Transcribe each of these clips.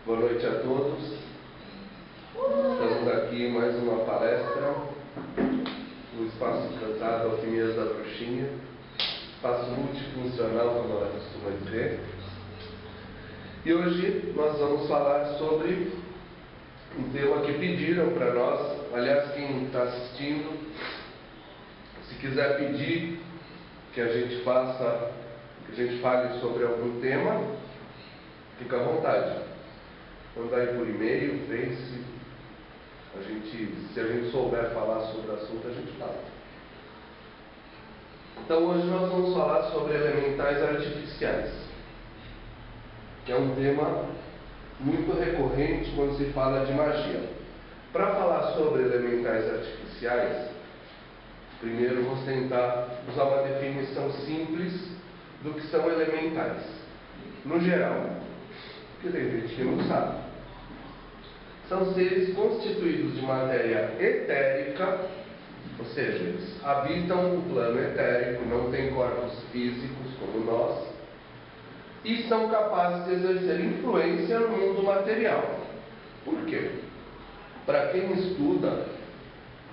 Boa noite a todos. Estamos aqui em mais uma palestra no Espaço Encantado Alquimias da Bruxinha, espaço multifuncional, como ela costuma dizer. E hoje nós vamos falar sobre um tema que pediram para nós. Aliás, quem está assistindo, se quiser pedir que a gente fale sobre algum tema, fica à vontade. Mandar aí por e-mail, Face, se a gente souber falar sobre o assunto, a gente fala. Então hoje nós vamos falar sobre elementais artificiais, que é um tema muito recorrente quando se fala de magia. Para falar sobre elementais artificiais, primeiro vou tentar usar uma definição simples do que são elementais. No geral, porque tem gente que não sabe. São seres constituídos de matéria etérica, ou seja, eles habitam o plano etérico, não têm corpos físicos como nós, e são capazes de exercer influência no mundo material. Por quê? Para quem estuda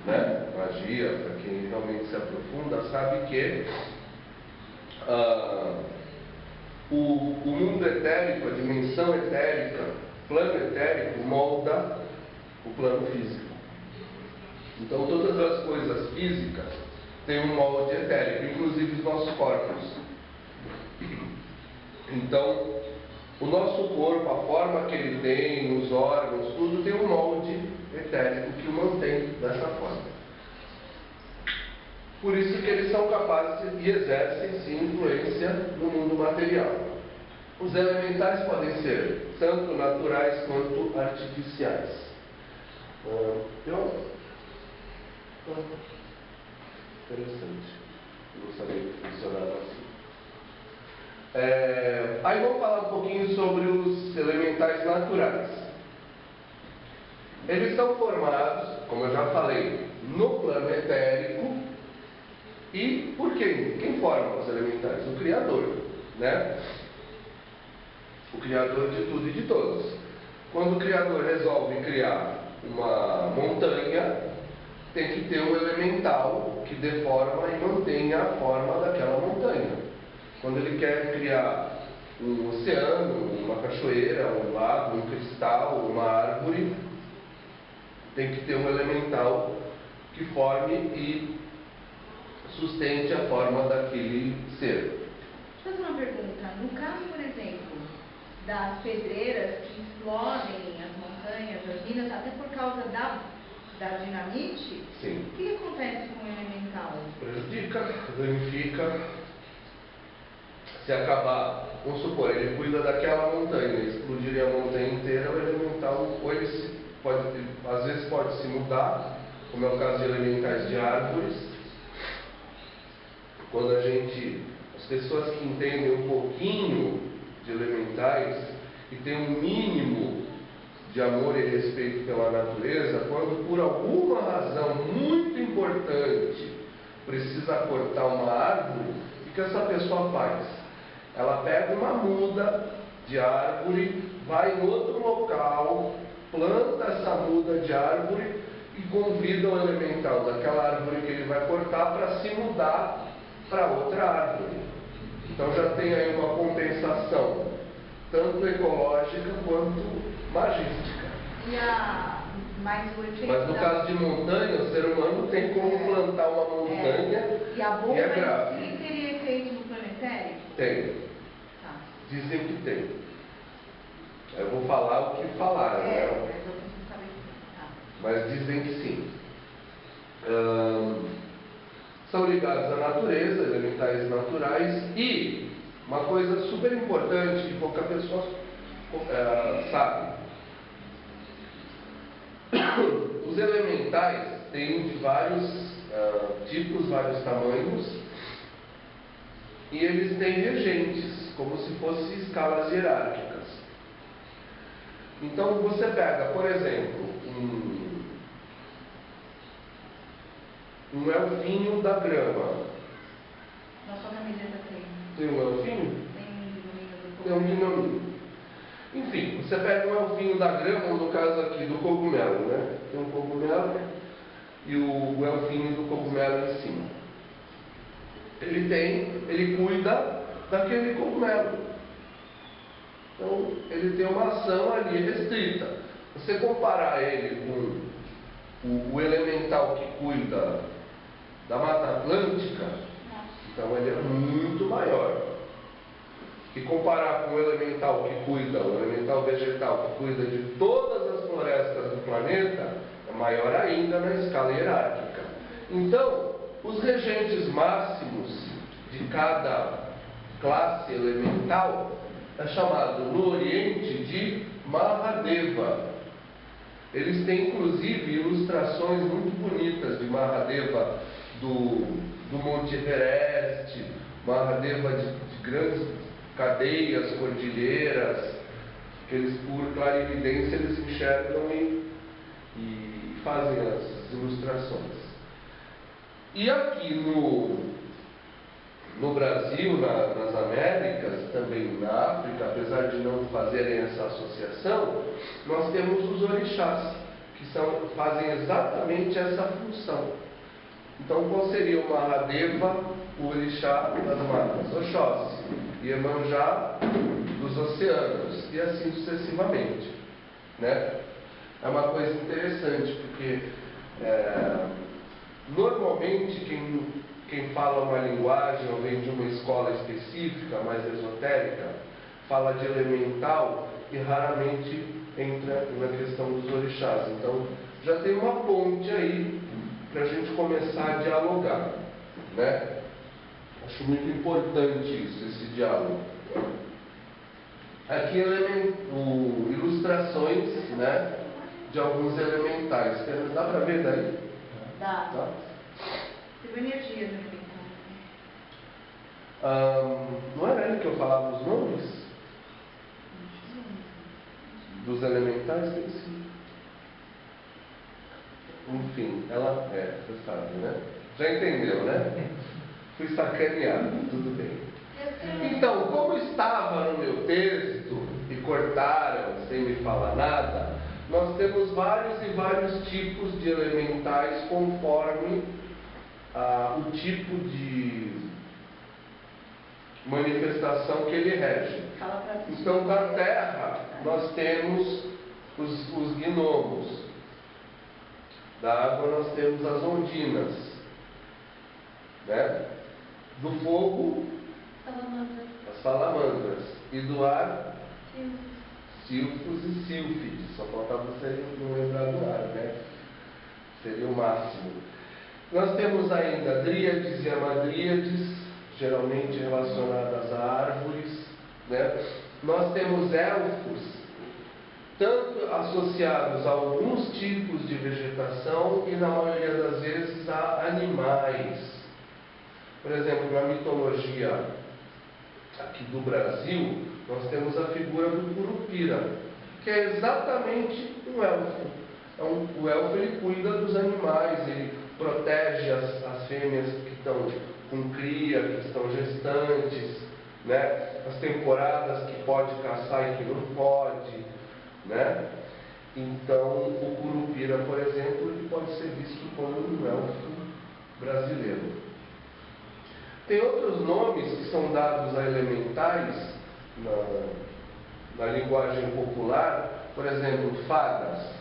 magia, para quem realmente se aprofunda, sabe que o mundo etérico, a dimensão etérica, plano etérico molda o plano físico. Então todas as coisas físicas têm um molde etérico, inclusive os nossos corpos. Então o nosso corpo, a forma que ele tem, os órgãos, tudo tem um molde etérico que o mantém dessa forma. Por isso que eles são capazes e exercem sim influência no mundo material. Os elementais podem ser tanto naturais quanto artificiais. Interessante. Não sabia que funcionava assim. Aí vamos falar um pouquinho sobre os elementais naturais. Eles são formados, como eu já falei, no plano etérico. E por quê? Quem forma os elementais? O Criador, né? O Criador de tudo e de todos. Quando o Criador resolve criar uma montanha, tem que ter um elemental que dê forma e mantenha a forma daquela montanha. Quando ele quer criar um oceano, uma cachoeira, um lago, um cristal, uma árvore, tem que ter um elemental que forme e sustente a forma daquele ser. Deixa eu fazer uma pergunta. No caso, por exemplo, das pedreiras que explodem as montanhas, as minas, até por causa da dinamite, sim, o que acontece com o elemental? Prejudica, danifica. Se acabar, vamos supor, ele cuida daquela montanha, explodir a montanha inteira, o elemental, ou ele às vezes pode se mudar, como é o caso de elementais de árvores. Quando as pessoas que entendem um pouquinho de elementais e têm um mínimo de amor e respeito pela natureza, quando por alguma razão muito importante precisa cortar uma árvore, o que essa pessoa faz? Ela pega uma muda de árvore, vai em outro local, planta essa muda de árvore e convida o elemental daquela árvore que ele vai cortar para se mudar para outra árvore. Então já tem aí uma compensação, tanto ecológica quanto magística. Mas no caso de montanha, o ser humano tem como plantar uma montanha e a bomba é grave. Em si teria efeito no planetário? Tem. Tá. Dizem que tem. Eu vou falar o que falaram, mas eu né? preciso saber que tá. Mas dizem que sim. São ligados à natureza, elementais naturais, e uma coisa super importante que pouca pessoa sabe. Os elementais têm de vários tipos, vários tamanhos, e eles têm regentes, como se fossem escalas hierárquicas. Então você pega, por exemplo, um elfinho da grama. Na sua camiseta tem. Tem um elfinho? Tem um gnominho do Tem um gnominho. Enfim, você pega um elfinho da grama, ou no caso aqui do cogumelo, né? Tem um cogumelo e o elfinho do cogumelo em cima. Ele cuida daquele cogumelo. Então, ele tem uma ação ali restrita. Você comparar ele com o elemental que cuida da Mata Atlântica, então ele é muito maior. E comparar com o elemental que cuida, o elemental vegetal que cuida de todas as florestas do planeta, é maior ainda na escala hierárquica. Então, os regentes máximos de cada classe elemental é chamado no Oriente de Mahadeva. Eles têm inclusive ilustrações muito bonitas de Mahadeva do Monte Everest, Mahadeva de grandes cadeias, cordilheiras, que eles, por clarividência, eles enxergam e fazem as ilustrações. E aqui no Brasil, nas Américas, também na África, apesar de não fazerem essa associação, nós temos os orixás, que fazem exatamente essa função. Então, qual seria o Mahadeva, o orixá das matas? Oxóssi. Iemanjá dos oceanos, e assim sucessivamente, né? É uma coisa interessante, porque normalmente quem fala uma linguagem ou vem de uma escola específica, mais esotérica, fala de elemental e raramente entra na questão dos orixás. Então, já tem uma ponte aí para a gente começar a dialogar, né? Acho muito importante isso, esse diálogo. Aqui ilustrações, né, de alguns elementais. Dá para ver daí? Dá. Tá? Tem energia no elemental. Não era aí que eu falava os nomes? Dos elementais? Tem sim. Enfim, você sabe, né? Já entendeu, né? Fui sacaneado, tudo bem. Então, como estava no meu texto e cortaram sem me falar nada, nós temos vários e vários tipos de elementais conforme o tipo de manifestação que ele rege. Então, da terra, nós temos os gnomos. Da água, nós temos as ondinas, né? Do fogo, as salamandras. E do ar, silfos e sílfides. Só faltava você não lembrar do ar, né? Seria o máximo. Nós temos ainda dríades e amadríades, geralmente relacionadas a árvores, né? Nós temos elfos, tanto associados a alguns tipos de vegetação e, na maioria das vezes, a animais. Por exemplo, na mitologia aqui do Brasil, nós temos a figura do Curupira, que é exatamente um elfo. O elfo, ele cuida dos animais, ele protege as fêmeas que estão com cria, que estão gestantes, né? As temporadas que pode caçar e que não pode, né? Então, o Curupira, por exemplo, ele pode ser visto como um elfo brasileiro. Tem outros nomes que são dados a elementais na linguagem popular, por exemplo, fadas.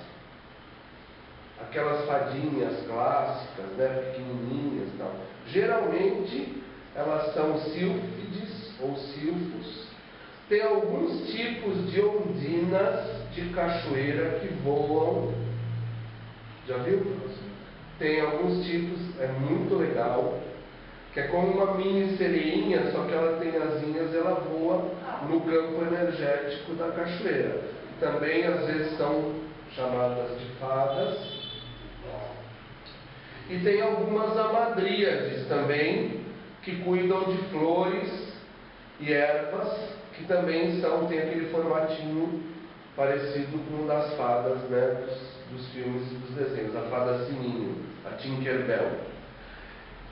Aquelas fadinhas clássicas, né, pequenininhas e tal. Geralmente, elas são sílfides ou silfos. Tem alguns tipos de ondinas de cachoeira que voam. Já viu? Tem alguns tipos, é muito legal, que é como uma mini sereinha, só que ela tem asinhas e ela voa no campo energético da cachoeira. Também, às vezes, são chamadas de fadas. E tem algumas amadríades também, que cuidam de flores e ervas, que também tem aquele formatinho parecido com o das fadas, né, dos filmes e dos desenhos. A fada Sininho, a Tinkerbell.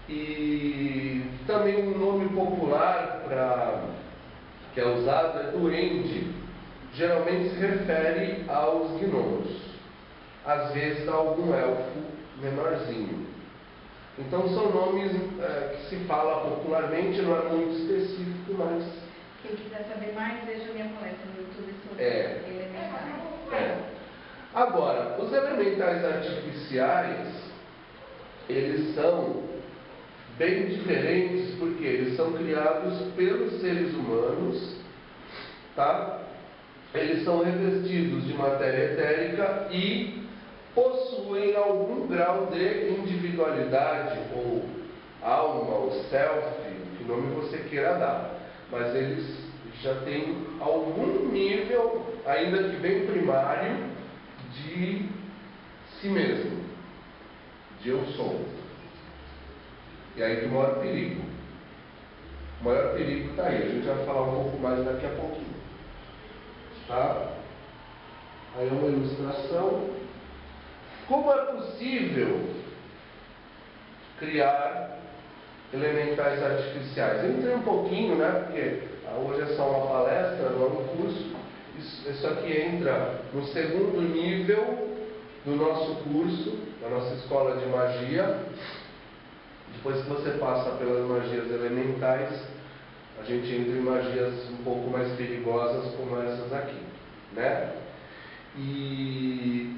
E também um nome popular que é usado é duende. geralmente se refere aos gnomos, às vezes a algum elfo menorzinho. Então são nomes que se fala popularmente, não é muito específico, mas... Quem quiser saber mais, veja minha palestra no YouTube sobre elementais. Agora, os elementais artificiais, eles são bem diferentes, porque eles são criados pelos seres humanos, tá? Eles são revestidos de matéria etérica e possuem algum grau de individualidade, ou alma, ou self, que nome você queira dar. Mas eles já têm algum nível, ainda que bem primário, de si mesmo, de eu sou. E aí que mora o perigo. O maior perigo está aí, a gente vai falar um pouco mais daqui a pouquinho. Tá? Aí é uma ilustração. Como é possível criar elementais artificiais? Eu entrei um pouquinho, né? Porque hoje é só uma palestra, não é um curso. Isso aqui entra no segundo nível do nosso curso, da nossa escola de magia. Depois que você passa pelas magias elementais, a gente entra em magias um pouco mais perigosas, como essas aqui, né? E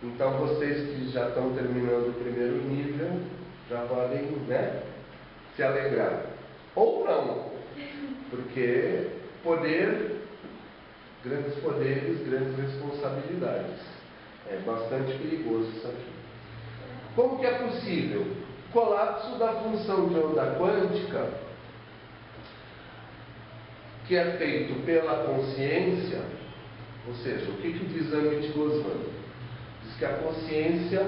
então vocês que já estão terminando o primeiro nível, já podem, né, se alegrar. Ou não, porque grandes poderes, grandes responsabilidades. É bastante perigoso isso aqui. Como que é possível? Colapso da função de onda quântica, que é feito pela consciência, ou seja, o que diz Amit Goswami? Diz que a consciência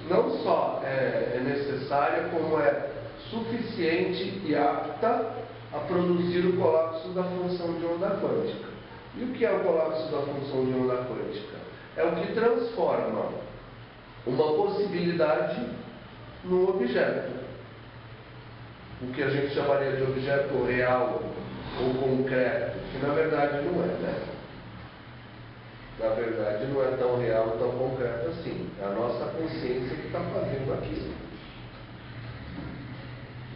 não só é necessária, como é suficiente e apta a produzir o colapso da função de onda quântica. E o que é o colapso da função de onda quântica? É o que transforma uma possibilidade num objeto. O que a gente chamaria de objeto real ou concreto, que na verdade não é, né? Na verdade não é tão real, tão concreto assim. É a nossa consciência que está fazendo aquilo.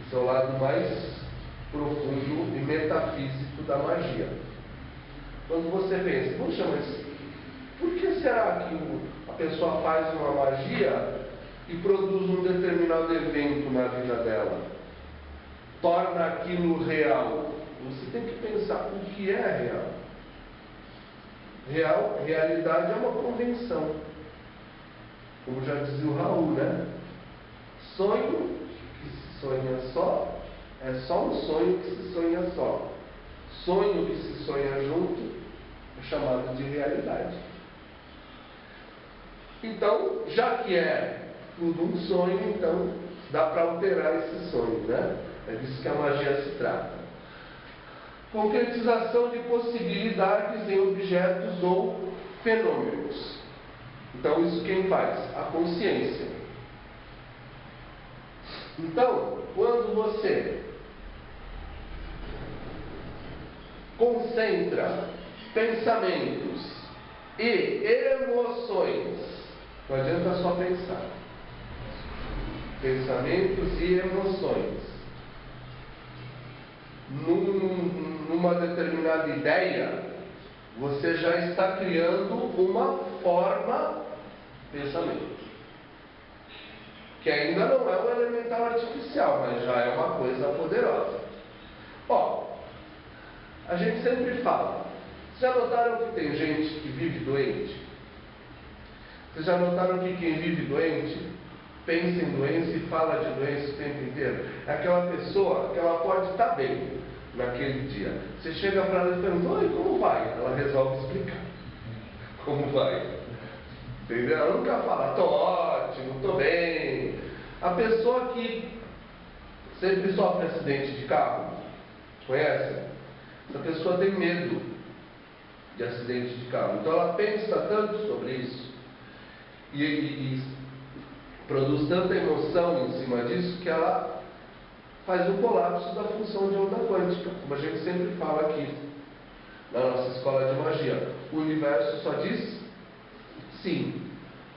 Esse é o lado mais profundo e metafísico da magia. Quando você pensa, puxa, mas por que será que a pessoa faz uma magia e produz um determinado evento na vida dela? Torna aquilo real. Você tem que pensar o que é real. Realidade é uma convenção. Como já dizia o Raul, né? Sonho que se sonha só, é só um sonho que se sonha só. Sonho que se sonha junto é chamado de realidade. Então, já que é tudo um sonho, então dá para alterar esse sonho, né? É disso que a magia se trata. Concretização de possibilidades em objetos ou fenômenos. Então, isso quem faz? A consciência. Então, quando você concentra pensamentos e emoções, não adianta só pensar. Pensamentos e emoções numa determinada ideia, você já está criando uma forma de pensamento, que ainda não é um elemental artificial, mas já é uma coisa poderosa. Ó, a gente sempre fala, vocês já notaram que tem gente que vive doente? Vocês já notaram que quem vive doente pensa em doença e fala de doença o tempo inteiro? É aquela pessoa que ela pode estar bem naquele dia. Você chega para ela e pergunta, oi, como vai? Ela resolve explicar como vai. Entendeu? Ela nunca fala, estou ótimo, estou bem. A pessoa que sempre sofre acidente de carro, conhece? Essa pessoa tem medo de acidente de carro. Então ela pensa tanto sobre isso e produz tanta emoção em cima disso que ela faz o colapso da função de onda quântica, como a gente sempre fala aqui. na nossa escola de magia. O universo só diz sim.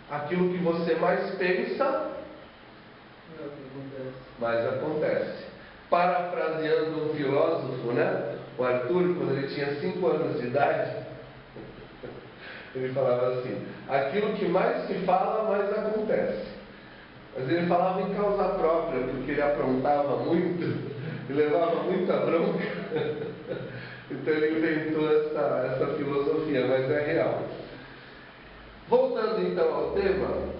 Aquilo que você mais pensa, mais acontece. Parafraseando um filósofo, né? O Arthur, quando ele tinha 5 anos de idade, ele falava assim: aquilo que mais se fala, mais acontece. Mas ele falava em causa própria, porque ele aprontava muito e levava muita bronca. Então ele inventou essa filosofia, mas é real. Voltando então ao tema,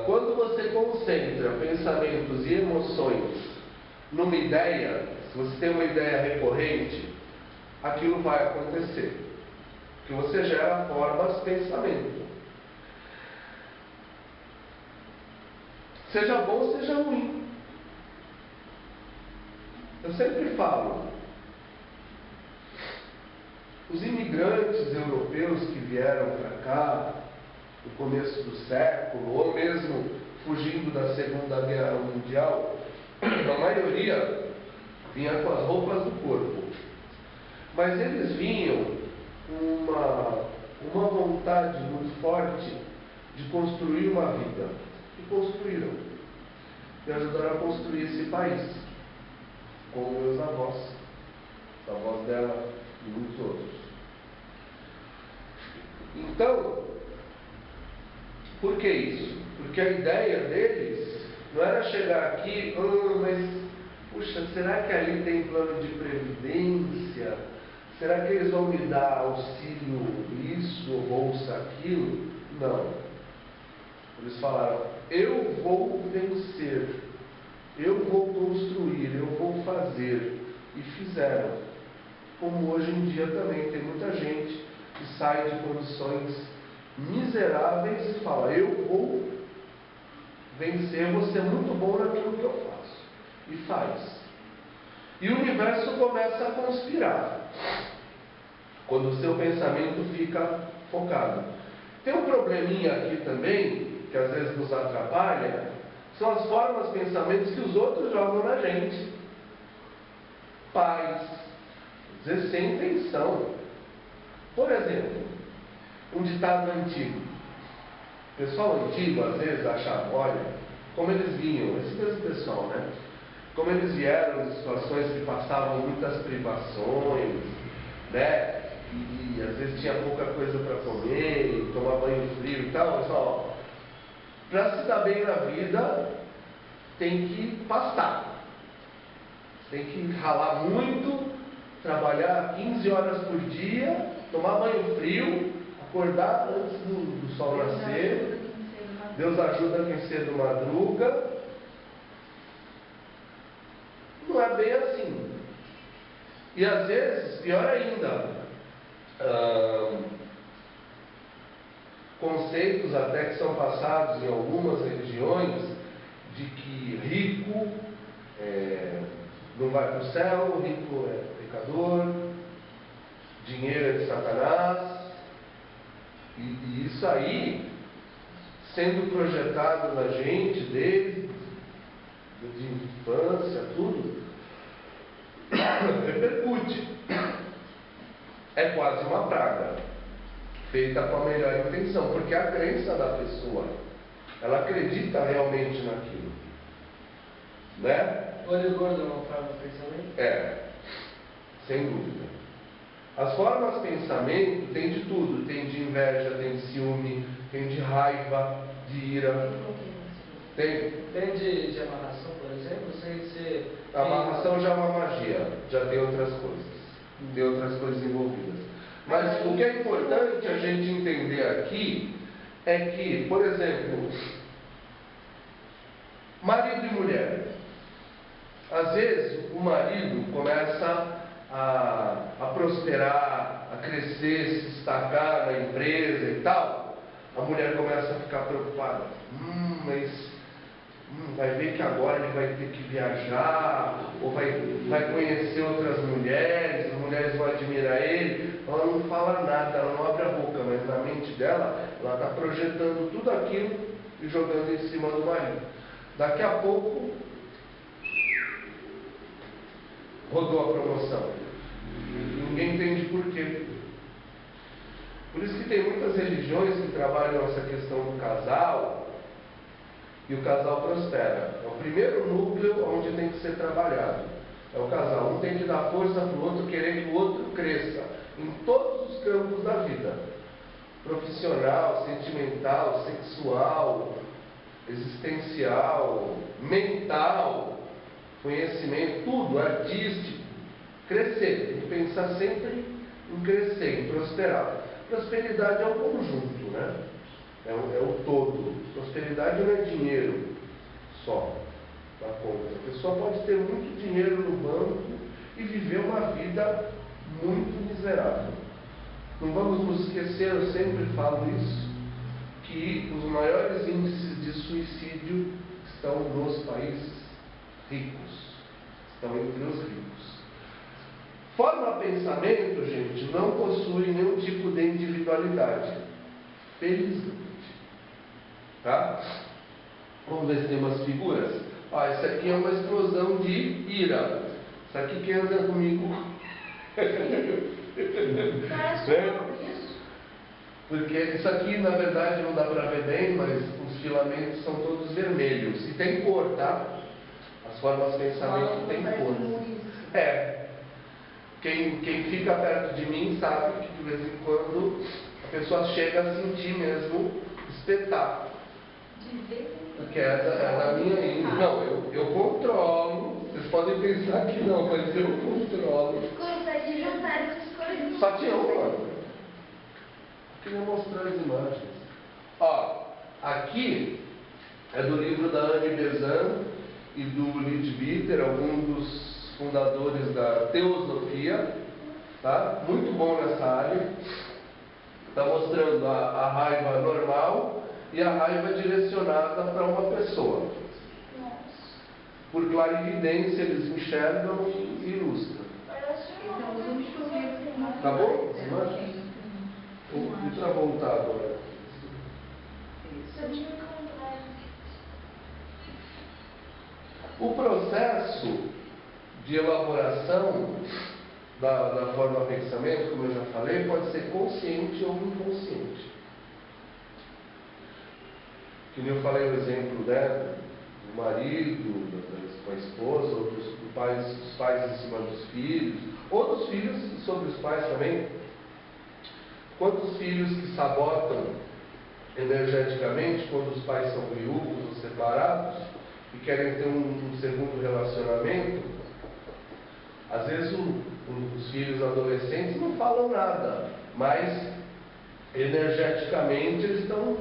quando você concentra pensamentos e emoções numa ideia, se você tem uma ideia recorrente, aquilo vai acontecer. Que você gera formas, pensamento. Seja bom, seja ruim. Eu sempre falo, os imigrantes europeus que vieram para cá no começo do século, ou mesmo fugindo da Segunda Guerra Mundial, a maioria vinha com as roupas do corpo. Mas eles vinham com uma vontade muito forte de construir uma vida. E construíram. E ajudaram a construir esse país. Como meus avós. Os avós dela e muitos outros. Então, por que isso? Porque a ideia deles não era chegar aqui, mas, puxa, será que ali tem plano de previdência? Será que eles vão me dar auxílio isso ou bolsa aquilo? Não. Eles falaram, eu vou vencer, eu vou construir, eu vou fazer. E fizeram. Como hoje em dia também tem muita gente que sai de condições miseráveis e fala, eu vou vencer, vou ser muito bom naquilo que eu faço. E faz. E o universo começa a conspirar quando o seu pensamento fica focado. Tem um probleminha aqui também, que às vezes nos atrapalha, são as formas, pensamentos que os outros jogam na gente. Pais, às vezes sem intenção. Por exemplo, um ditado antigo. O pessoal antigo, às vezes, achava, olha, como eles vinham, esse mesmo pessoal, né? Como eles vieram de situações que passavam muitas privações, né? E às vezes tinha pouca coisa para comer, tomar banho frio e tal, mas ó, para se dar bem na vida, tem que pastar. Tem que ralar muito, trabalhar 15 horas por dia, tomar banho frio, acordar antes do sol nascer. Deus ajuda quem cedo madruga. Não é bem assim. E às vezes, pior ainda, conceitos até que são passados em algumas religiões de que rico não vai para o céu, rico é pecador, dinheiro é de Satanás, e isso aí sendo projetado na gente desde de infância, tudo repercute. É quase uma praga, feita com a melhor intenção, porque a crença da pessoa, ela acredita realmente naquilo, né? Olho gordo é uma forma de pensamento? É, sem dúvida. As formas de pensamento tem de tudo, tem de inveja, tem de ciúme, tem de raiva, de ira. Tem de amarração, por exemplo, sem ser... A amarração já é uma magia, já tem outras coisas. Tem outras coisas envolvidas. Mas o que é importante a gente entender aqui é que, por exemplo, marido e mulher. Às vezes o marido começa a prosperar, a crescer, se destacar na empresa e tal. A mulher começa a ficar preocupada. Mas vai ver que agora ele vai ter que viajar, ou vai conhecer outras mulheres, as mulheres vão admirar ele. Ela não fala nada, ela não abre a boca, mas na mente dela, ela está projetando tudo aquilo e jogando em cima do marido. Daqui a pouco, rodou a promoção. Ninguém tem Por isso que tem muitas religiões que trabalham essa questão do casal e o casal prospera. É o primeiro núcleo onde tem que ser trabalhado. É o casal. Um tem que dar força para o outro, querer que o outro cresça em todos os campos da vida. Profissional, sentimental, sexual, existencial, mental, conhecimento, tudo, artístico. Crescer. Tem que pensar sempre em crescer, em prosperar. Prosperidade é um conjunto, né? É o todo. Prosperidade não é dinheiro só na conta. A pessoa pode ter muito dinheiro no banco e viver uma vida muito miserável. Não vamos nos esquecer, eu sempre falo isso, que os maiores índices de suicídio estão nos países ricos. Estão entre os ricos. Forma pensamento, gente, não possui nenhum tipo de individualidade. Felizmente. Tá? Vamos ver se tem umas figuras. Ó, essa aqui é uma explosão de ira. Isso aqui quem anda comigo? Porque isso aqui, na verdade, não dá para ver bem, mas os filamentos são todos vermelhos. E tem cor, tá? As formas de pensamento têm cor. Quem fica perto de mim sabe que de vez em quando a pessoa chega a sentir mesmo espetar. Porque é da minha índole. Não, eu controlo. Vocês podem pensar que não, mas eu controlo. Só tinha uma. Eu queria mostrar as imagens. Ó, aqui é do livro da Anne Besant e do Leadbeater, algum dos fundadores da teosofia, tá? Muito bom nessa área. Está mostrando a raiva normal e a raiva direcionada para uma pessoa. Por clarividência, eles enxergam e ilustram. Tá bom? As imagens? E para voltar agora? O processo de elaboração da forma pensamento, como eu já falei, pode ser consciente ou inconsciente. Que nem eu falei o exemplo, né, do marido, com a esposa, ou dos pais em cima dos filhos, ou dos filhos sobre os pais também. Quantos filhos que sabotam energeticamente quando os pais são viúvos ou separados e querem ter um segundo relacionamento? Às vezes os filhos adolescentes não falam nada, mas energeticamente eles estão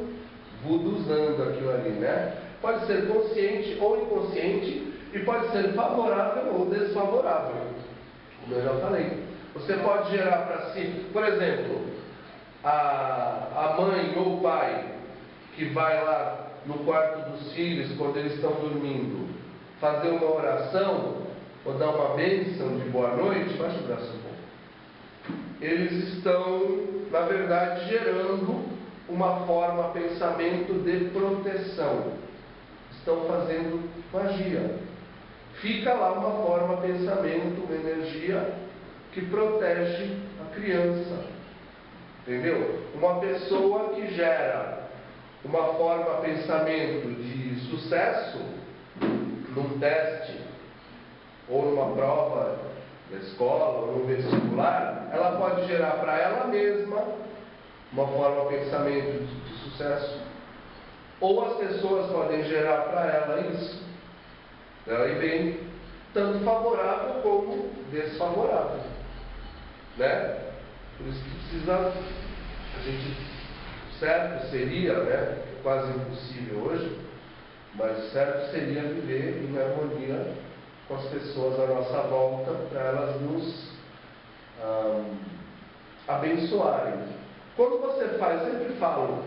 vuduzando aquilo ali, né? Pode ser consciente ou inconsciente e pode ser favorável ou desfavorável, como eu já falei. Você pode gerar para si, por exemplo, a mãe ou o pai que vai lá no quarto dos filhos quando eles estão dormindo, fazer uma oração ou dar uma bênção de boa noite, baixa o braço um pouco. Eles estão, na verdade, gerando uma forma, pensamento de proteção. Estão fazendo magia. Fica lá uma forma, pensamento, uma energia que protege a criança. Entendeu? Uma pessoa que gera uma forma, pensamento de sucesso num teste ou numa prova da escola ou num vestibular, ela pode gerar para ela mesma uma forma, pensamento de sucesso, ou as pessoas podem gerar para ela isso, ela ir bem, tanto favorável como desfavorável, né? Por isso que precisa, certo seria, né? Quase impossível hoje, mas o certo seria viver em harmonia com as pessoas à nossa volta, para elas nos abençoarem. Quando você faz, sempre falo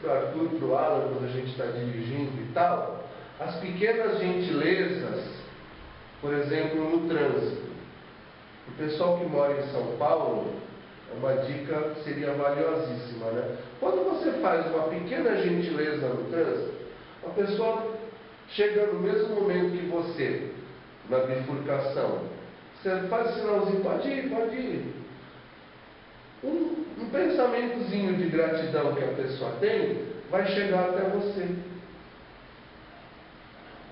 para o Arthur, para o Alan, quando a gente está dirigindo e tal, as pequenas gentilezas, por exemplo, no trânsito. O pessoal que mora em São Paulo, uma dica que seria valiosíssima, né? Quando você faz uma pequena gentileza no trânsito, a pessoa chega no mesmo momento que você, na bifurcação, você faz sinalzinho, pode ir, pode ir. Um pensamentozinho de gratidão que a pessoa tem vai chegar até você.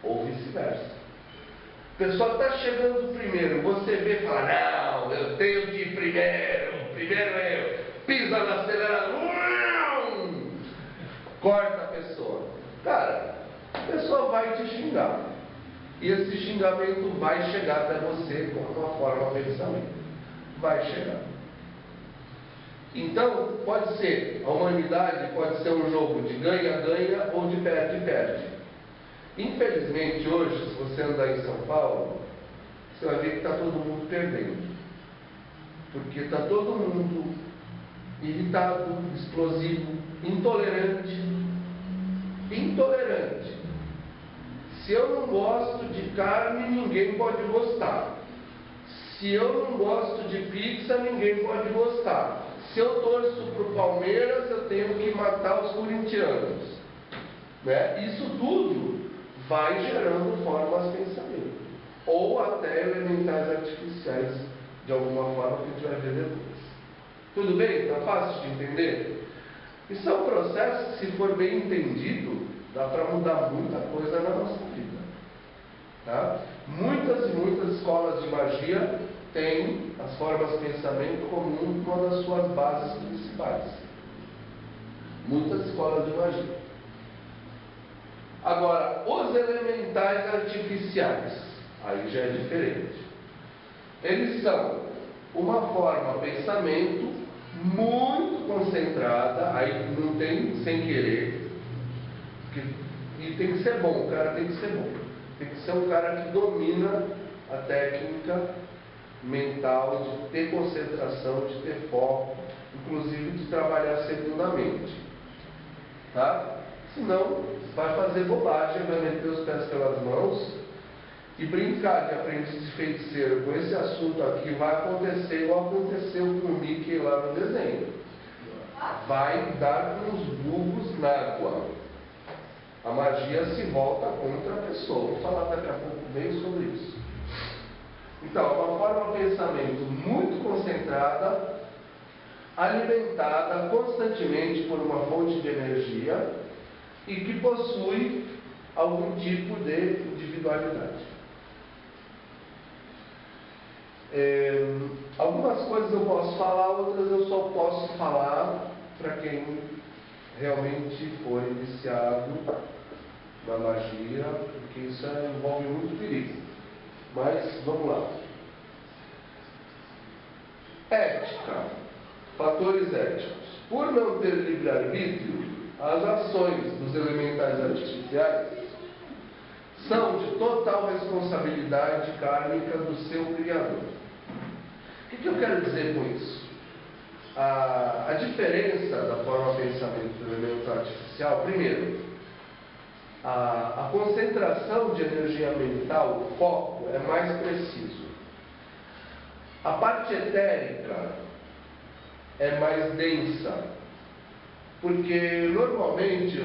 Ou vice-versa. A pessoa está chegando primeiro, você vê e fala, não, eu tenho de ir primeiro eu. Pisa no acelerador, corta a pessoa. Cara, a pessoa vai te xingar. E esse xingamento vai chegar até você como uma forma de pensamento. Vai chegar. Então, pode ser, a humanidade pode ser um jogo de ganha-ganha ou de perde-perde. Infelizmente, hoje, se você andar em São Paulo, você vai ver que está todo mundo perdendo. Porque está todo mundo irritado, explosivo, intolerante. Intolerante. Se eu não gosto de carne, ninguém pode gostar. Se eu não gosto de pizza, ninguém pode gostar. Se eu torço para o Palmeiras, eu tenho que matar os corintianos. Né? Isso tudo vai gerando formas de pensamento. Ou até elementais artificiais, de alguma forma, que a gente vai ver depois. Tudo bem? Está fácil de entender? E são processos que, se for bem entendido, dá para mudar muita coisa na nossa vida. Tá? Muitas e muitas escolas de magia têm as formas de pensamento como uma das suas bases principais. Muitas escolas de magia. Agora, os elementais artificiais, aí já é diferente. Eles são uma forma de pensamento muito concentrada, aí não tem sem querer, e tem que ser bom, o cara tem que ser bom. Tem que ser um cara que domina a técnica mental de ter concentração, de ter foco, inclusive de trabalhar segundamente. Tá? Senão, vai fazer bobagem, vai meter os pés pelas mãos e brincar de aprendiz de feiticeiro com esse assunto aqui vai acontecer igual aconteceu com o Mickey lá no desenho. Vai dar com os burros na água. A magia se volta contra a pessoa. Vou falar daqui a pouco bem sobre isso. Então, uma forma de pensamento muito concentrada, alimentada constantemente por uma fonte de energia e que possui algum tipo de individualidade. Algumas coisas eu posso falar, outras eu só posso falar para quem realmente foi iniciado na magia, porque isso envolve muito perigo. Mas vamos lá. Ética. Fatores éticos. Por não ter livre-arbítrio, as ações dos elementais artificiais são de total responsabilidade kármica do seu Criador. O que eu quero dizer com isso? A diferença da forma de pensamento do elemento artificial, primeiro, a concentração de energia mental, o foco, é mais preciso. A parte etérica é mais densa, porque normalmente,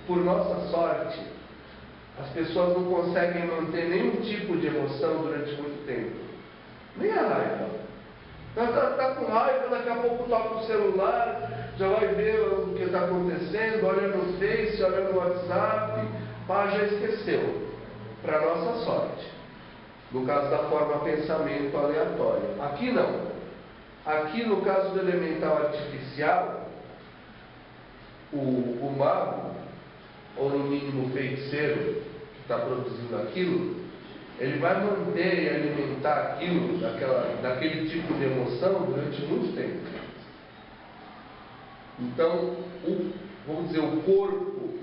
por nossa sorte, as pessoas não conseguem manter nenhum tipo de emoção durante muito tempo. Nem a raiva. Está com raiva, daqui a pouco toca o celular, já vai ver o que está acontecendo, olha no Face, olha no WhatsApp, já esqueceu. Para nossa sorte. No caso da forma pensamento aleatório. Aqui não. Aqui no caso do elemental artificial, o mago, ou no mínimo o feiticeiro que está produzindo aquilo, ele vai manter e alimentar aquilo, daquele tipo de emoção durante muito tempo. Então, vamos dizer, o corpo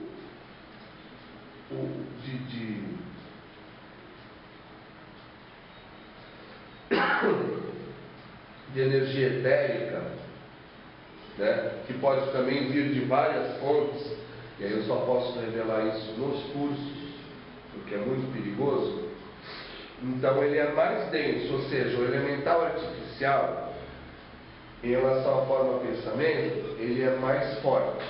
de energia etérica, né, que pode também vir de várias fontes, e aí eu só posso revelar isso nos cursos, porque é muito perigoso. Então ele é mais denso, ou seja, o elemental artificial, em relação à forma de pensamento, ele é mais forte.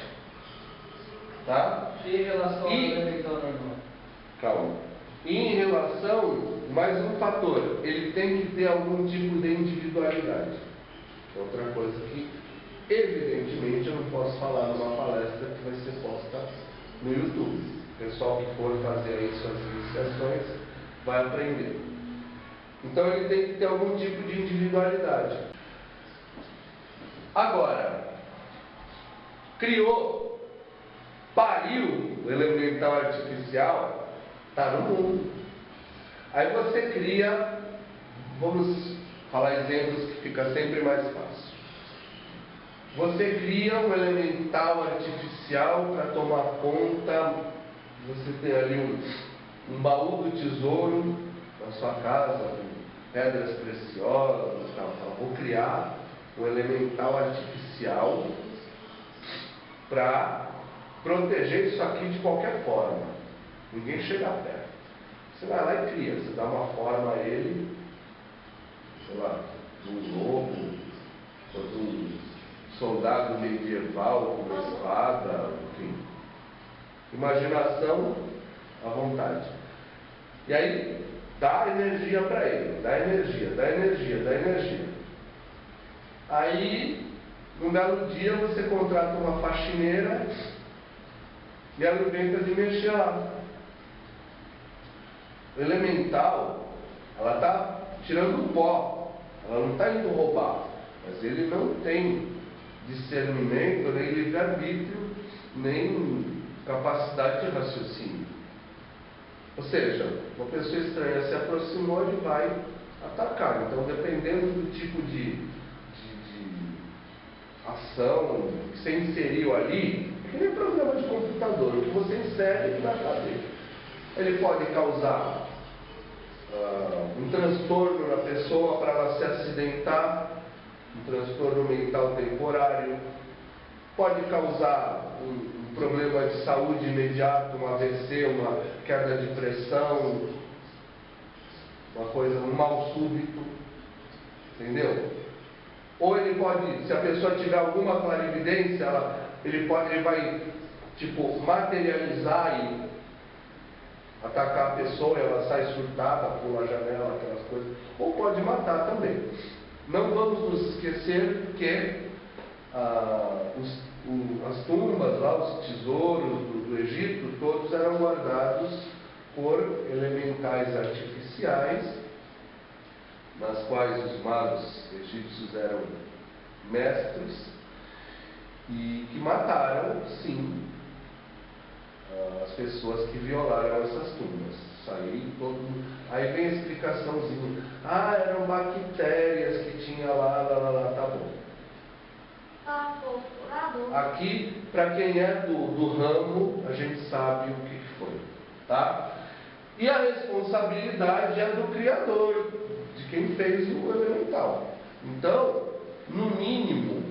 Tá? E em relação ao elemental normal? Calma. E em relação, mais um fator, ele tem que ter algum tipo de individualidade. Outra coisa que Evidentemente, eu não posso falar numa palestra que vai ser posta no YouTube. O pessoal que for fazer aí suas iniciações vai aprender. Então, ele tem que ter algum tipo de individualidade. Agora, criou, pariu o elemental artificial, está no mundo. Aí você cria, vamos falar exemplos que fica sempre mais fácil. Você cria um elemental artificial para tomar conta, você tem ali um baú do tesouro na sua casa, com pedras preciosas, tal. Vou criar um elemental artificial para proteger isso aqui de qualquer forma. Ninguém chega perto. Você vai lá e cria, você dá uma forma a ele, sei lá, de um lobo, ou de um soldado medieval com uma espada, enfim. Imaginação à vontade. E aí, dá energia para ele, dá energia, dá energia, dá energia. Aí, num belo dia, você contrata uma faxineira e ela inventa de mexer lá. O elemental, ela está tirando o pó, ela não está indo roubar, mas ele não tem discernimento, nem livre-arbítrio, nem capacidade de raciocínio. Ou seja, uma pessoa estranha se aproximou e vai atacar. Então, dependendo do tipo de ação que você inseriu ali, é que nem programa de computador, o que você insere ele vai fazer. Ele pode causar um transtorno na pessoa para ela se acidentar, um transtorno mental temporário, pode causar um problema de saúde imediato, um AVC, uma queda de pressão, um mal súbito, entendeu? Ou ele pode, se a pessoa tiver alguma clarividência, ele vai materializar e atacar a pessoa, ela sai surtada, pula a janela, aquelas coisas. Ou pode matar também. Não vamos nos esquecer que as tumbas, lá, os tesouros do Egito, todos eram guardados por elementais artificiais, nas quais os magos egípcios eram mestres, e que mataram, sim, as pessoas que violaram essas tumbas. Aí vem a explicaçãozinha. Eram bactérias que tinha lá, tá bom. Aqui, para quem é do ramo, a gente sabe o que foi, tá? E a responsabilidade é do Criador, de quem fez o elemental. Então, no mínimo,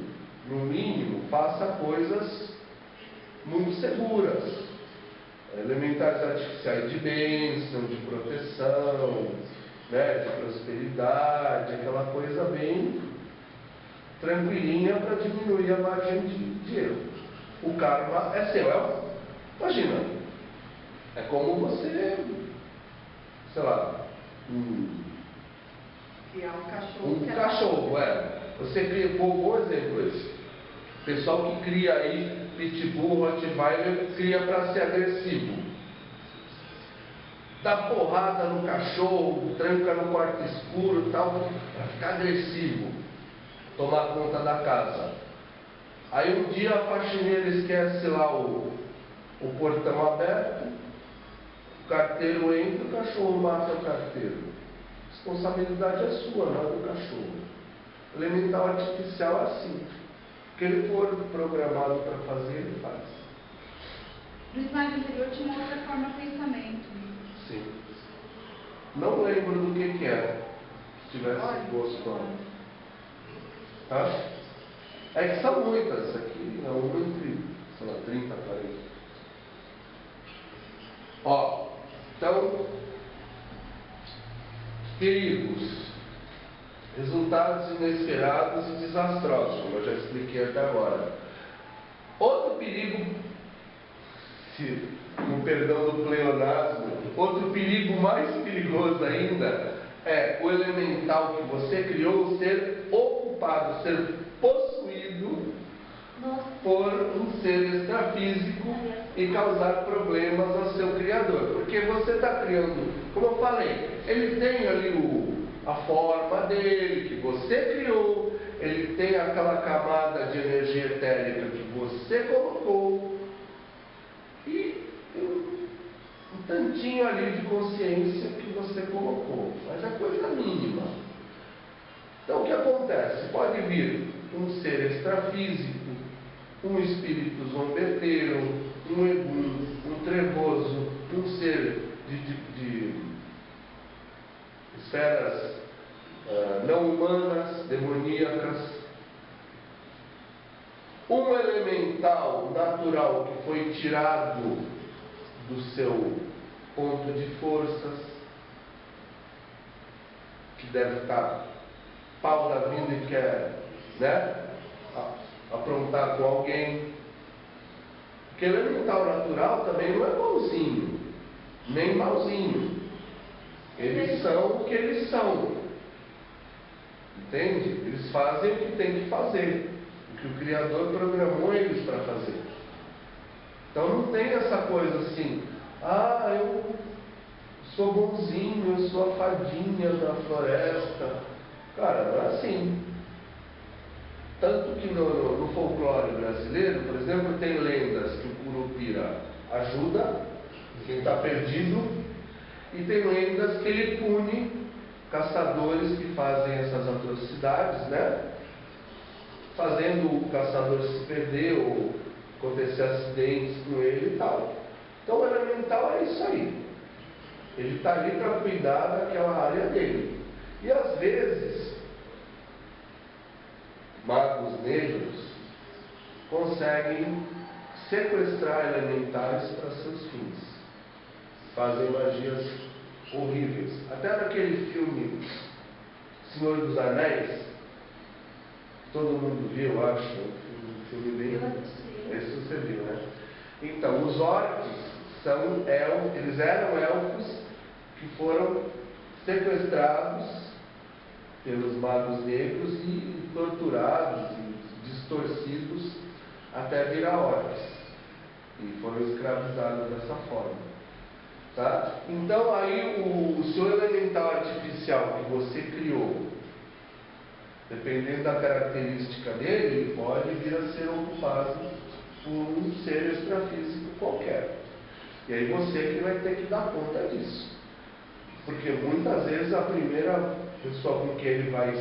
faça coisas muito seguras. Elementais artificiais de bênção, de proteção, né, de prosperidade, aquela coisa bem tranquilinha para diminuir a margem de erro. O karma é seu. Imagina, é como você, sei lá, criar um cachorro. Um cachorro, Você cria, bom exemplo esse. O pessoal que cria aí pitbull, rottweiler, cria para ser agressivo. Dá porrada no cachorro, tranca no quarto escuro e tal, para ficar agressivo, tomar conta da casa. Aí um dia a faxineira esquece lá o portão aberto, o carteiro entra, o cachorro mata o carteiro. A responsabilidade é sua, não é do cachorro. O elemental artificial é assim. O que ele for programado para fazer, ele faz. No slide anterior tinha uma outra forma de pensamento. Sim. Não lembro do que era. Se tivesse gostado. Tá? É que são muitas aqui, é uma entre, sei lá, 30, 40. Então, perigos. Resultados inesperados e desastrosos, como eu já expliquei até agora. Outro perigo, com perdão do pleonasmo, outro perigo mais perigoso ainda é o elemental que você criou ser ocupado, ser possuído for um ser extrafísico e causar problemas ao seu criador. Porque você está criando, como eu falei, ele tem ali a forma dele, que você criou, ele tem aquela camada de energia etérica que você colocou, e um tantinho ali de consciência que você colocou, mas é coisa mínima. Então o que acontece? Pode vir um ser extrafísico, um espírito zombeteiro, um egum, um trevoso, um ser de esferas não humanas, demoníacas, um elemental natural que foi tirado do seu ponto de forças, que deve estar pau da vida e quer, aprontar com alguém. Porque elemental natural também não é bonzinho, nem malzinho. Eles são o que eles são. Entende? Eles fazem o que tem que fazer, o que o Criador programou eles para fazer. Então não tem essa coisa assim, eu sou bonzinho, eu sou a fadinha da floresta. Cara, não é assim. Tanto que no folclore brasileiro, por exemplo, tem lendas que o Curupira ajuda quem está perdido, e tem lendas que ele pune caçadores que fazem essas atrocidades, fazendo o caçador se perder ou acontecer acidentes com ele e tal. Então o elemental é isso aí. Ele está ali para cuidar daquela área dele. E às vezes, magos negros conseguem sequestrar elementais para seus fins. Fazem magias horríveis. Até naquele filme Senhor dos Anéis, todo mundo viu, eu acho, um filme bem... Esse você viu, né? Então, os orcs são eles eram elfos que foram sequestrados pelos magos negros e torturados e distorcidos até virar orcs. E foram escravizados dessa forma. Tá? Então aí o seu elemental artificial que você criou, dependendo da característica dele, ele pode vir a ser ocupado por um ser extrafísico qualquer. E aí você que vai ter que dar conta disso. Porque muitas vezes a primeira pessoa com quem ele vai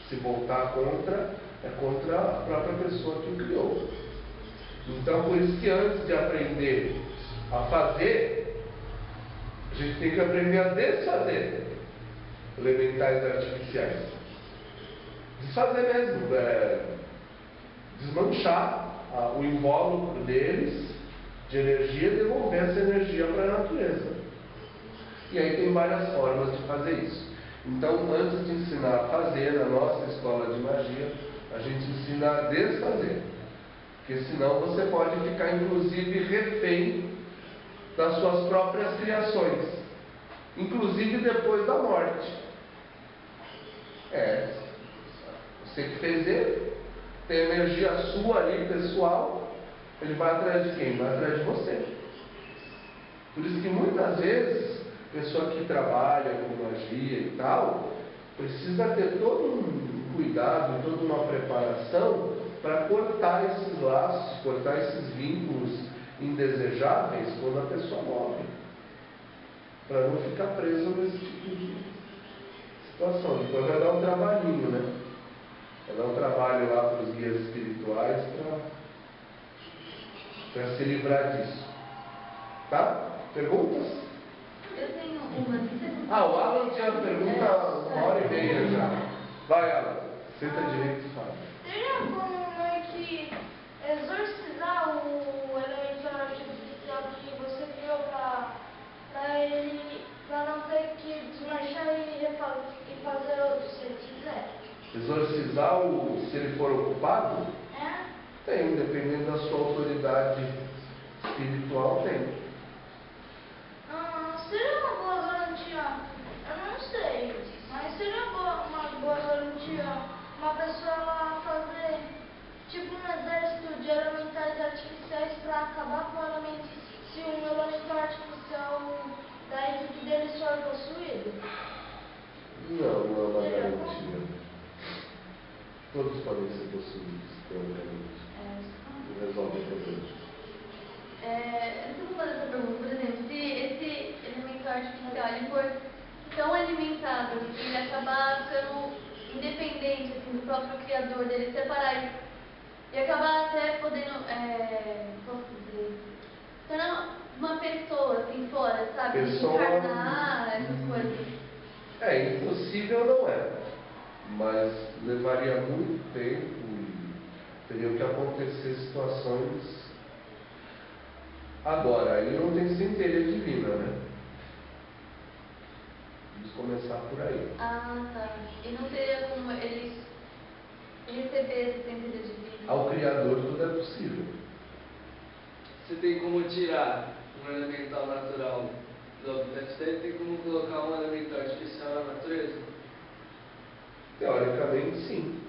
se voltar contra é contra a própria pessoa que o criou. Então por isso que antes de aprender a fazer, a gente tem que aprender a desfazer elementais artificiais. Desfazer mesmo, desmanchar o invólucro deles de energia e devolver essa energia para a natureza. E aí tem várias formas de fazer isso. Então, antes de ensinar a fazer na nossa escola de magia, a gente ensina a desfazer. Porque senão você pode ficar inclusive refém das suas próprias criações, inclusive depois da morte. Você que fez ele, tem energia sua ali, pessoal, ele vai atrás de quem? Vai atrás de você. Por isso que muitas vezes, pessoa que trabalha com magia e tal, precisa ter todo um cuidado, toda uma preparação para cortar esses laços, cortar esses vínculos indesejáveis quando a pessoa morre, para não ficar preso nesse tipo de situação. Depois vai dar um trabalhinho, vai dar um trabalho lá para os guias espirituais para se livrar disso. Tá? Perguntas? Eu tenho uma. O Alan tinha pergunta há 1h30 já. Vai, Alan, senta direito e fala. Teria como que exorcizar o elemental artificial que você criou para não ter que desmanchar e fazer outro se ele quiser? Exorcizar se ele for ocupado? Tem, dependendo da sua autoridade espiritual, tem. Seria uma boa garantia, eu não sei, mas seria uma boa garantia uma pessoa fazer, tipo, para acabar com o elemento, se um elemento artificial da equipe dele for possuído? Não, não é uma garantia. Todos podem ser possuídos, teoricamente. E resolve o problema. Eu vou fazer essa pergunta, por exemplo, se esse elemento artificial ele for tão alimentado que ele acabar sendo independente assim, do próprio criador, dele separar e acabar até podendo, posso dizer, tornar uma pessoa assim fora, sabe? Encarnar essas coisas. Impossível não é, mas levaria muito tempo e teriam que acontecer situações. Agora, ele não tem centelha divina, né? Vamos começar por aí. Ah, tá. E não teria como ele receber essa centelha divina? Ao Criador tudo é possível. Você tem como tirar um elemental natural do habitat dele, tem como colocar um elemento artificial na natureza? Teoricamente, sim.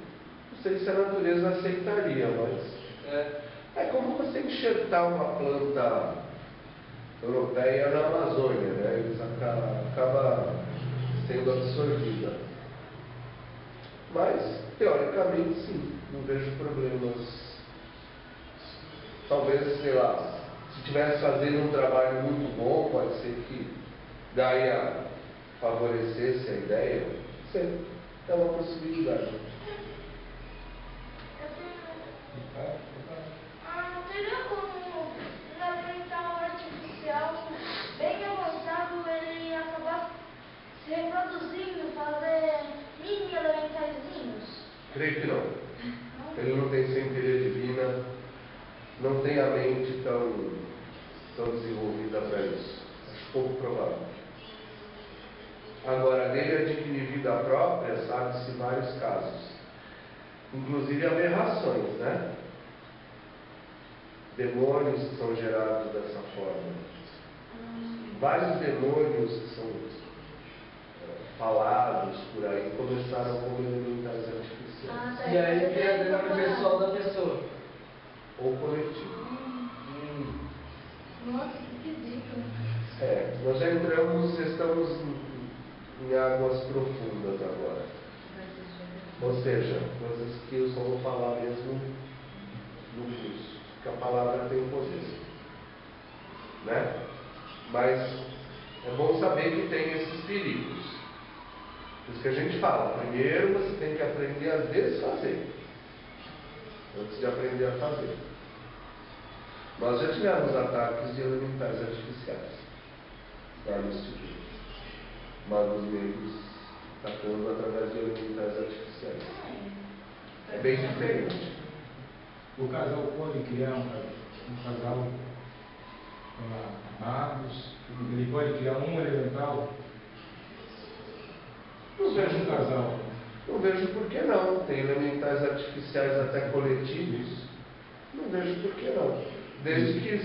Não sei se a natureza aceitaria, mas... É como você enxertar uma planta europeia na Amazônia, né? Eles acaba sendo absorvida. Mas, teoricamente, sim. Não vejo problemas. Talvez, sei lá, se estivesse fazendo um trabalho muito bom, pode ser que Gaia favorecesse a ideia. Sim, é uma possibilidade. Não teria como um elemental artificial bem avançado ele acabar se reproduzindo, fazer mini elementaizinhos? Creio que não. Ele não tem centelha divina, não tem a mente tão desenvolvida para isso. Acho pouco provável. Agora, dele adquirir vida própria, sabe-se vários casos. Inclusive aberrações, né? Demônios que são gerados dessa forma. Vários demônios que são falados por aí começaram como elementais artificiais. E aí tem a demônio pessoal da pessoa. Ou coletivo. Nossa, que esquisito. Nós estamos em águas profundas agora. Ou seja, coisas que eu só vou falar mesmo no curso, porque a palavra tem poder. Né? Mas é bom saber que tem esses perigos. Por isso que a gente fala, primeiro você tem que aprender a desfazer, antes de aprender a fazer. Nós já tivemos ataques de elementais artificiais lá no Instituto. Magos negros atacando através de elementais artificiais. É bem diferente. O casal pode criar um casal magos, ele pode criar um elemental? Não vejo um casal. Não vejo por que não. Tem elementais artificiais até coletivos. Não vejo por que não. Desde que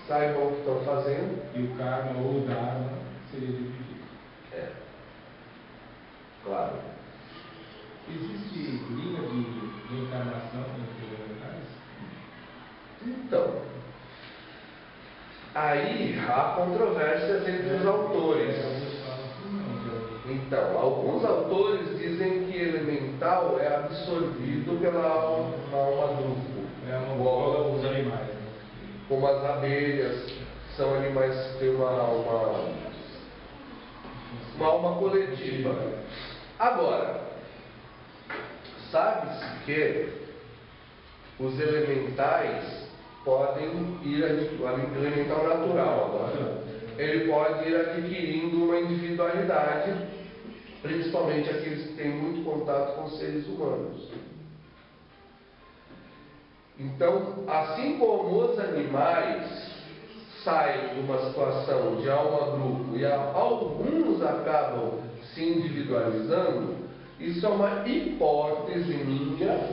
saibam o que estão fazendo. E o karma ou o dharma seria dividido. Claro. Existe linha de reencarnação entre elementais? Então, aí há controvérsias entre os autores. Então, alguns autores dizem que elemental é absorvido pela alma grupo. Igual os animais. Como as abelhas, que são animais que têm uma alma coletiva. Agora, sabe-se que os elementais podem ir o elemental natural agora. Ele pode ir adquirindo uma individualidade, principalmente aqueles que têm muito contato com seres humanos. Então, assim como os animais saem de uma situação de alma-grupo e alguns acabam se individualizando, isso é uma hipótese minha.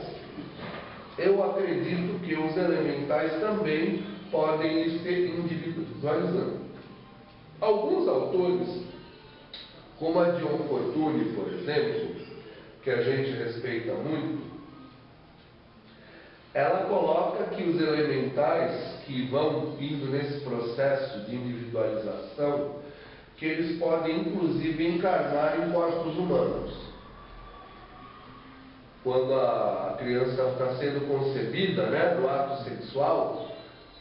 Eu acredito que os elementais também podem ir se individualizando. Alguns autores, como a Dion Fortuny, por exemplo, que a gente respeita muito, ela coloca que os elementais que vão indo nesse processo de individualização, que eles podem inclusive encarnar em corpos humanos. Quando a criança está sendo concebida, né, no ato sexual,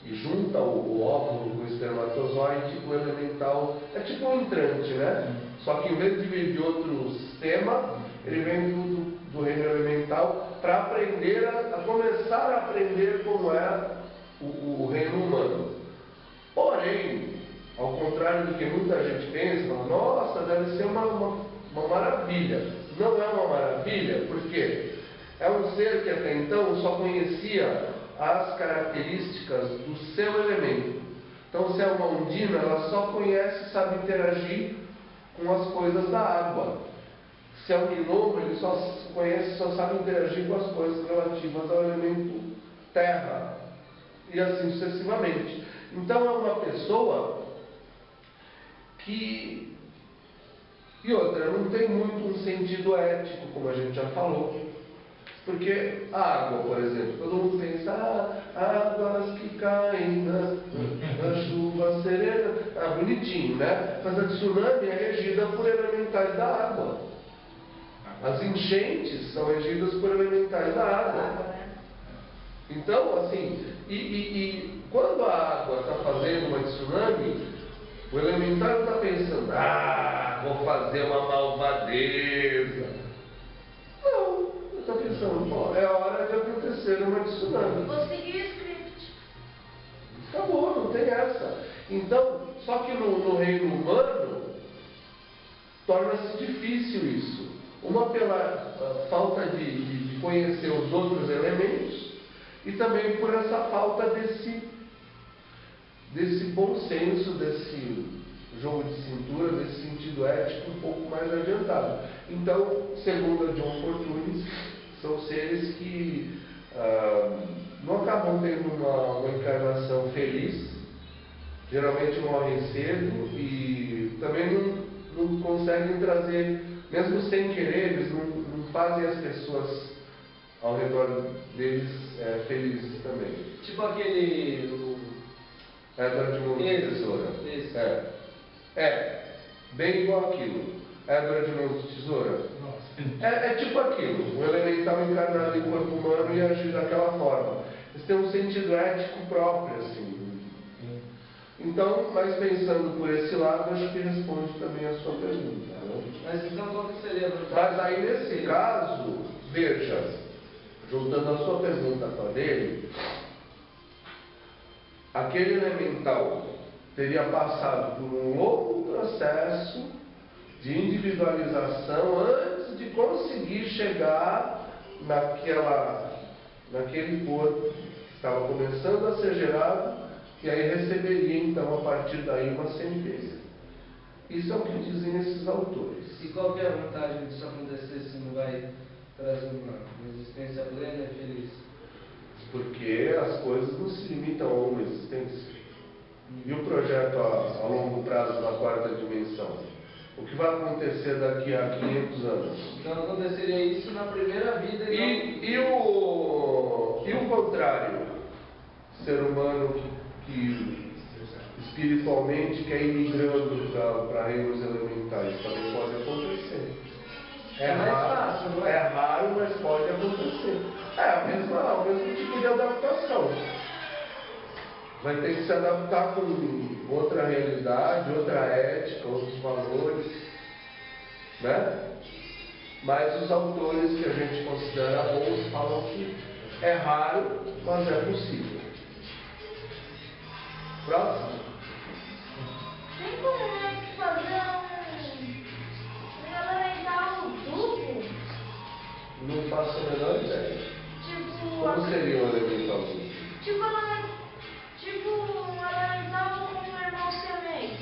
e junta o óvulo com o espermatozoide, o elemental é tipo um entrante, né? Só que em vez de vir de outro sistema, ele vem do reino elemental para aprender a começar a aprender como é o reino humano. Porém, ao contrário do que muita gente pensa, fala, nossa, deve ser uma maravilha. Não é uma maravilha, porque é um ser que até então só conhecia as características do seu elemento. Então, se é uma ondina, ela só conhece e sabe interagir com as coisas da água. Se é um gnomo, ele só conhece, só sabe interagir com as coisas relativas ao elemento terra. E assim sucessivamente. Então, é uma pessoa que... E outra, não tem muito um sentido ético, como a gente já falou. Porque a água, por exemplo, todo mundo pensa, águas que caem na chuva serena, bonitinho, né? Mas a tsunami é regida por elementais da água. As enchentes são regidas por elementais da água. Então, assim, e quando a água está fazendo uma tsunami, o elemental está pensando, vou fazer uma malvadeza. Não. Está pensando, bom, é a hora de acontecer uma tsunami. Vou seguir o script. Acabou, não tem essa. Então, só que no reino humano, torna-se difícil isso. Uma pela falta de conhecer os outros elementos e também por essa falta desse bom senso, desse jogo de cintura, desse sentido ético um pouco mais adiantado. Então, segundo a John Fortunes, são seres que não acabam tendo uma encarnação feliz, geralmente morrem cedo e também não conseguem trazer, mesmo sem querer, eles não fazem as pessoas ao redor deles felizes também. Tipo aquele... Edward Mão de Tesoura. Bem igual aquilo. Edward Mão de Tesoura. É tipo aquilo, o elemental encarnado em corpo humano e agir daquela forma. Eles têm um sentido ético próprio, assim. Então, mas pensando por esse lado, acho que responde também a sua pergunta. Né? Mas então qual que seria a vantagem? Mas aí nesse caso, veja, juntando a sua pergunta com a dele, aquele elemental teria passado por um longo processo de individualização antes de conseguir chegar naquele corpo que estava começando a ser gerado, e aí receberia então a partir daí uma sentença. Isso é o que dizem esses autores. E qual que é a vantagem disso acontecer se não vai trazer uma existência plena e feliz? Porque as coisas não se limitam a uma existência. E o projeto a longo prazo na quarta dimensão? O que vai acontecer daqui a 500 anos? Então aconteceria isso na primeira vida e o contrário? Ser humano que espiritualmente quer ir migrando para reinos elementais também pode acontecer. É mais fácil, não é? É raro, mas pode acontecer. O mesmo tipo de adaptação. Vai ter que se adaptar com outra realidade, outra ética, outros valores, né? Mas os autores que a gente considera bons falam que é raro, mas é possível. Próximo. Tem como fazer um elemental duplo? Não faço a menor ideia. Tipo... Como seria um elemental duplo? Tipo um elemental com um irmão siamês.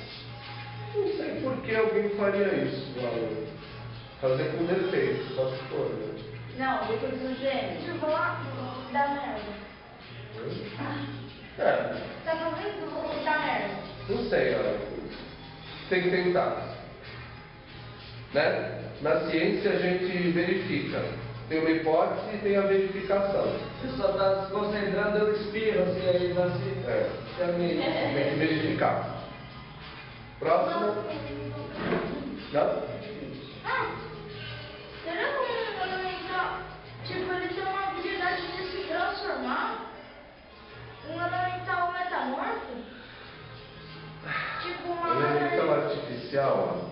Não sei por que alguém faria isso, Laura. Fazer com defeito, só se for, né? Não, depois do gêmeo. Tipo lá, da merda. Tá fazendo da merda? Não sei, olha. Tem que tentar. Né? Na ciência a gente verifica. tem uma hipótese e tem a verificação. Você só está se concentrando, eu espirro, assim, aí nasce também. Tem que verificar. Próximo. Não? Será que um elemental, tipo, ele tem uma habilidade de se transformar? Um elemental metamorfo? Tipo uma Elemental artificial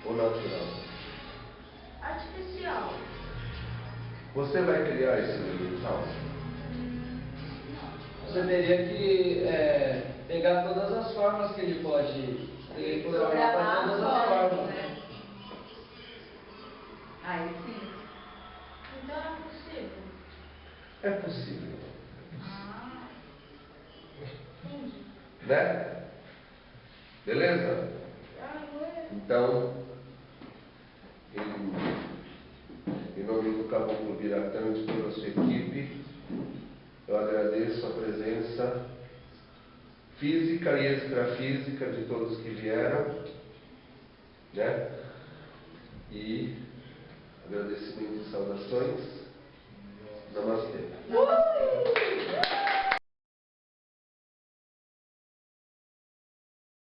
ou natural? artificial. Você vai criar esse elemental? Você teria que pegar todas as formas que ele pode programar para todas as formas. né? Aí sim. Então é possível. É possível. Entendi. Né? Beleza? Então, em nome do Caboclo Biratã e de toda a sua equipe, eu agradeço a presença física e extrafísica de todos que vieram, né? E agradecimento e saudações. Namastê.